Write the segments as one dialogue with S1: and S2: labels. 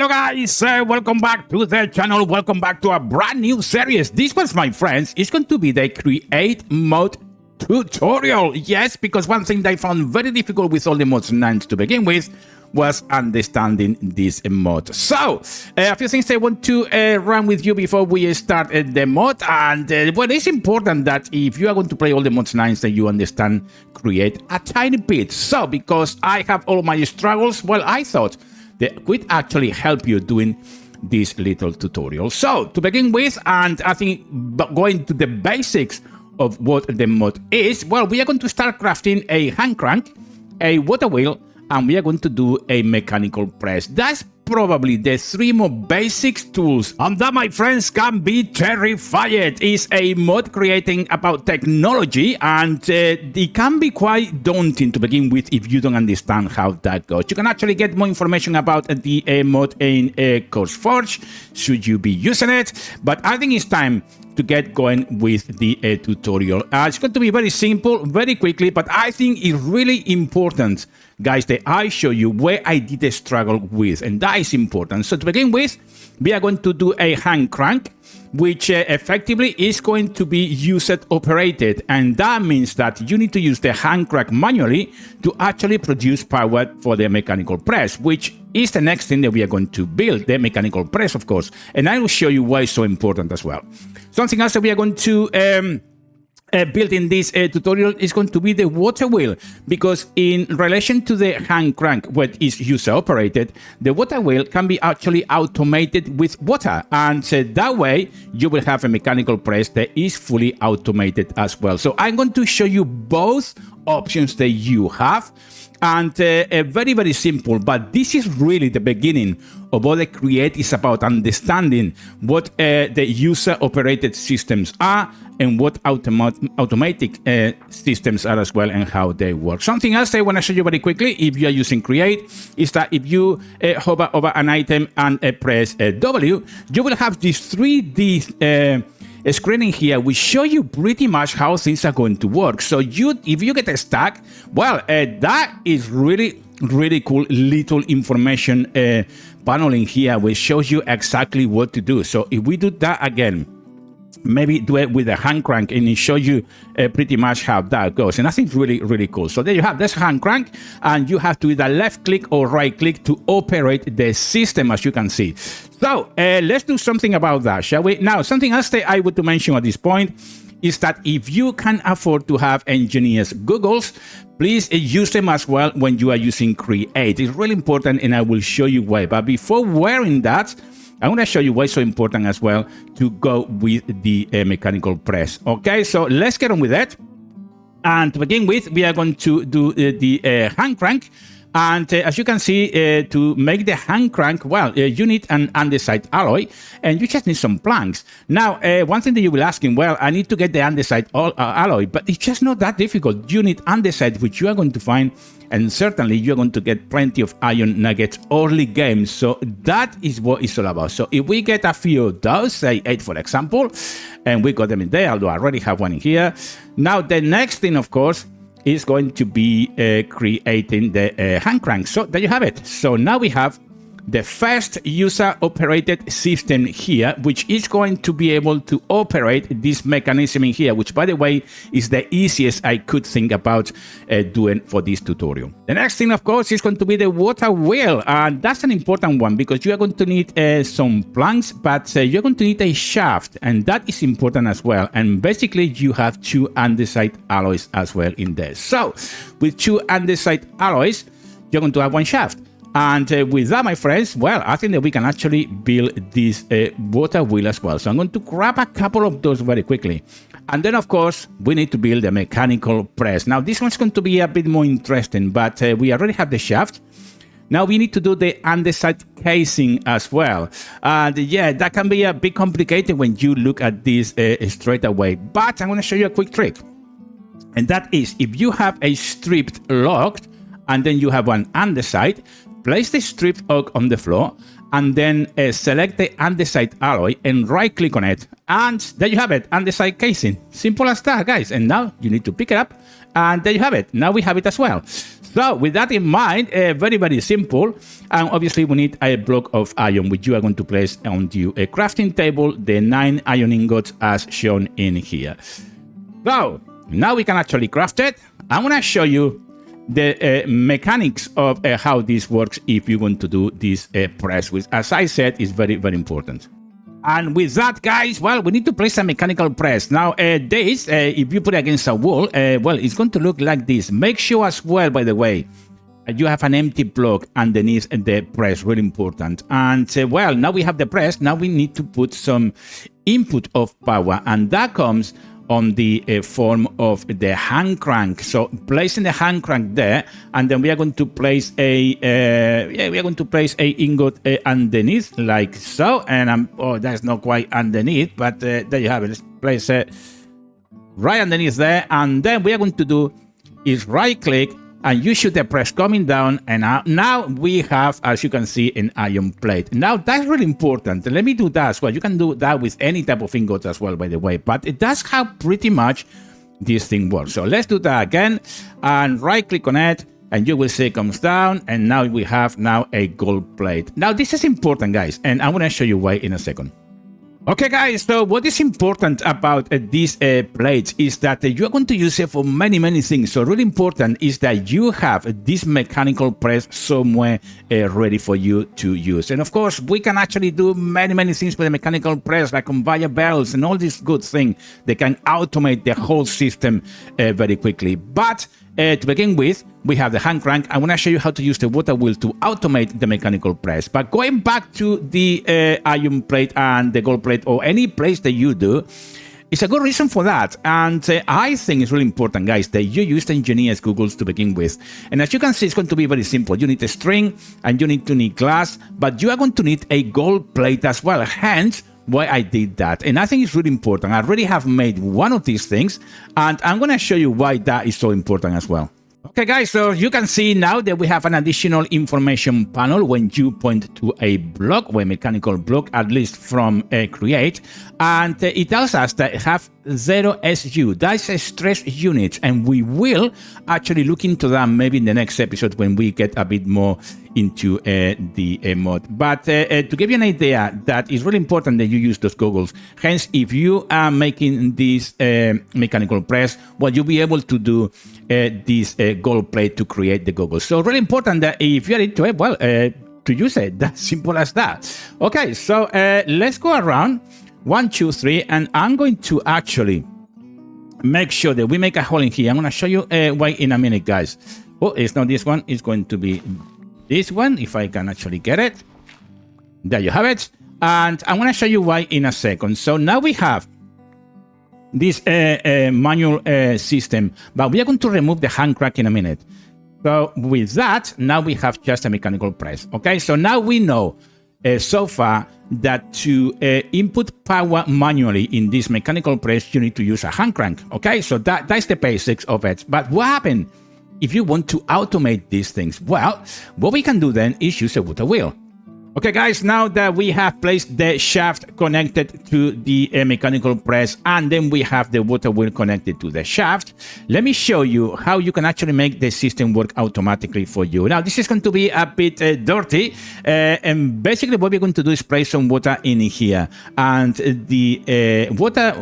S1: Hello guys, welcome back to the channel, welcome back to a brand new series. This one, my friends, is going to be the create mode tutorial. Yes, because one thing I found very difficult with all the mods 9 to begin with was understanding this mod. So, a few things I want to run with you before we start the mod. And well, it's important that if you are going to play all the mods 9, that you understand create a tiny bit. So, because I have all my struggles, well, I thought that could actually help you doing this little tutorial. So, to begin with, and I think going to the basics of what the mod is, well, we are going to start crafting a hand crank, a water wheel, and we are going to do a mechanical press. That's probably the 3 more basic tools, and that, my friends, can be terrifying. It's a mod creating about technology, and it can be quite daunting to begin with if you don't understand how that goes. You can actually get more information about the mod in CourseForge, should you be using it, but I think it's time to get going with the tutorial. It's going to be very simple, very quickly, but I think it's really important, guys, that I show you where I did struggle with, and that is important. So to begin with, we are going to do a hand crank, which effectively is going to be user operated, and that means that you need to use the hand crank manually to actually produce power for the mechanical press, which is the next thing that we are going to build, the mechanical press, of course, and I will show you why it's so important as well. Something else that we are going to build in this tutorial is going to be the water wheel, because in relation to the hand crank, what is user operated, the water wheel can be actually automated with water, and that way you will have a mechanical press that is fully automated as well. So I'm going to show you both options that you have, and very, very simple, but this is really the beginning of what the create is about, understanding what the user-operated systems are and what automatic systems are as well, and how they work. Something else I want to show you very quickly, if you are using create, is that if you hover over an item and press W, you will have this 3D screening here, we show you pretty much how things are going to work. So if you get stuck, well, that is really cool little information paneling here, which shows you exactly what to do. So if we do that again, maybe do it with a hand crank, and it shows you pretty much how that goes, and I think really cool. So there you have this hand crank, and you have to either left click or right click to operate the system, as you can see. So let's do something about that, shall we? Now, something else that I would to mention at this point is that if you can afford to have engineers goggles, please use them as well when you are using create. It's really important, and I will show you why. But before wearing that, I want to show you why it's so important as well to go with the mechanical press. Okay, so let's get on with that. And to begin with, we are going to do the hand crank. And as you can see, to make the hand crank, well, you need an andesite alloy, and you just need some planks. Now, one thing that you will ask him, well, I need to get the andesite alloy, but it's just not that difficult. You need andesite, which you are going to find, and certainly you're going to get plenty of iron nuggets early game. So that is what it's all about. So if we get a few of those, say 8 for example, and we got them in there, although I already have one in here. Now, the next thing, of course, is going to be creating the hand crank. So there you have it. So now we have the first user-operated system here, which is going to be able to operate this mechanism in here, which, by the way, is the easiest I could think about doing for this tutorial. The next thing, of course, is going to be the water wheel, and that's an important one because you are going to need some planks, but you're going to need a shaft, and that is important as well. And basically, you have 2 andesite alloys as well in there. So with 2 andesite alloys, you're going to have 1 shaft. And with that, my friends, well, I think that we can actually build this water wheel as well. So I'm going to grab a couple of those very quickly. And then, of course, we need to build a mechanical press. Now, this one's going to be a bit more interesting, but we already have the shaft. Now we need to do the andesite casing as well. And yeah, that can be a bit complicated when you look at this straight away. But I'm going to show you a quick trick. And that is, if you have a stripped log, and then you have one andesite, place the stripped oak on the floor, and then select the andesite alloy and right click on it. And there you have it, andesite casing. Simple as that, guys. And now you need to pick it up, and there you have it. Now we have it as well. So with that in mind, very, very simple. And obviously we need a block of iron, which you are going to place onto a crafting table, the 9 iron ingots as shown in here. So now we can actually craft it. I'm going to show you the mechanics of how this works if you want to do this press, which, as I said, is very, very important. And with that, guys, well, we need to place a mechanical press. Now, this, if you put it against a wall, well, it's going to look like this. Make sure as well, by the way, you have an empty block underneath the press, really important. And, well, now we have the press. Now we need to put some input of power, and that comes on the form of the hand crank. So placing the hand crank there, and then we are going to place a ingot underneath like so. And oh, that's not quite underneath, but there you have it. Let's place it right underneath there, and then we are going to do is right click, and you shoot the press coming down, and now we have, as you can see, an iron plate. Now that's really important. Let me do that as well. You can do that with any type of ingot as well, by the way, but that's how pretty much this thing works. So let's do that again, and right click on it, and you will see it comes down, and now we have a gold plate. Now this is important, guys, and I'm going to show you why in a second. Okay, guys, so what is important about these plates is that you are going to use it for many, many things. So really important is that you have this mechanical press somewhere ready for you to use. And of course, we can actually do many, many things with the mechanical press, like conveyor belts and all these good things. They can automate the whole system very quickly. But to begin with, we have the hand crank. I want to show you how to use the water wheel to automate the mechanical press. But going back to the iron plate and the gold plate, or any place that you do, it's a good reason for that. And I think it's really important, guys, that you use the engineer's goggles to begin with. And as you can see, it's going to be very simple. You need a string, and you need glass, but you are going to need a gold plate as well. Hence, why I did that. And I think it's really important. I already have made one of these things, and I'm going to show you why that is so important as well. Okay, guys, so you can see now that we have an additional information panel when you point to a block, or a mechanical block, at least from create, and it tells us that it have 0 SU. That's a stress unit, and we will actually look into that maybe in the next episode when we get a bit more into the mod. But to give you an idea, that is really important that you use those goggles. Hence, if you are making this mechanical press, well, you'll be able to do this gold plate to create the goggles. So really important that if you're into it, well, to use it, that's simple as that. Okay, so let's go around 1, 2, 3, and I'm going to actually make sure that we make a hole in here. I'm going to show you why in a minute, guys. Oh, it's not this one. It's going to be this one, if I can actually get it. There you have it. And I'm going to show you why in a second. So now we have this manual system, but we are going to remove the hand crank in a minute. So with that, now we have just a mechanical press. Okay, so now we know so far that to input power manually in this mechanical press, you need to use a hand crank. Okay, so that's the basics of it. But what happens if you want to automate these things? Well, what we can do then is use a water wheel. Okay, guys, now that we have placed the shaft connected to the mechanical press, and then we have the water wheel connected to the shaft, let me show you how you can actually make the system work automatically for you. Now, this is going to be a bit dirty, and basically what we're going to do is place some water in here, and the water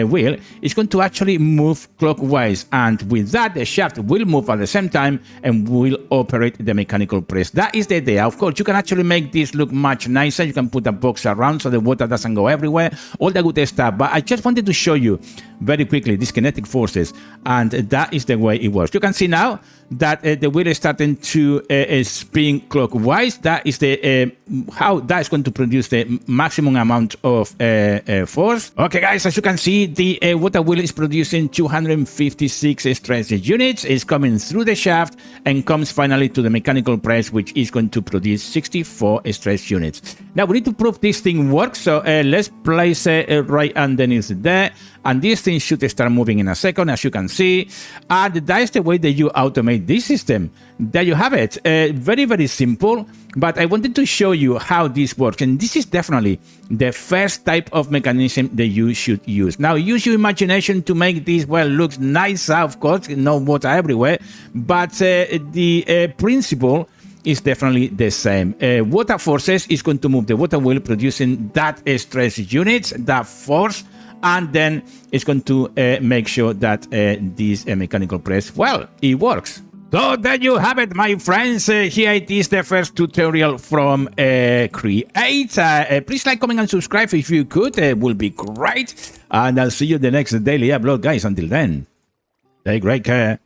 S1: wheel is going to actually move clockwise, and with that, the shaft will move at the same time and will operate the mechanical press. That is the idea. Of course, you can actually make this look much nicer. You can put a box around so the water doesn't go everywhere, all the good stuff. But I just wanted to show you very quickly these kinetic forces, and that is the way it works. You can see now that the wheel is starting to spin clockwise. That is the how that is going to produce the maximum amount of force. Okay, guys, as you can see, the water wheel is producing 256 stress units. It's coming through the shaft and comes finally to the mechanical press, which is going to produce 64 stress units. Now we need to prove this thing works, so let's place it right underneath there, and this thing everything should start moving in a second, as you can see. And that is the way that you automate this system. There you have it. Very, very simple. But I wanted to show you how this works. And this is definitely the first type of mechanism that you should use. Now, use your imagination to make this, well, look nicer, of course, no water everywhere. But the principle is definitely the same. Water forces is going to move the water wheel, producing that stress units, that force, and then it's going to make sure that this mechanical press, well, it works. So there you have it, my friends. Here it is, the first tutorial from Create. Please like, comment, and subscribe if you could. It will be great. And I'll see you in the next daily upload, guys. Until then, take great care.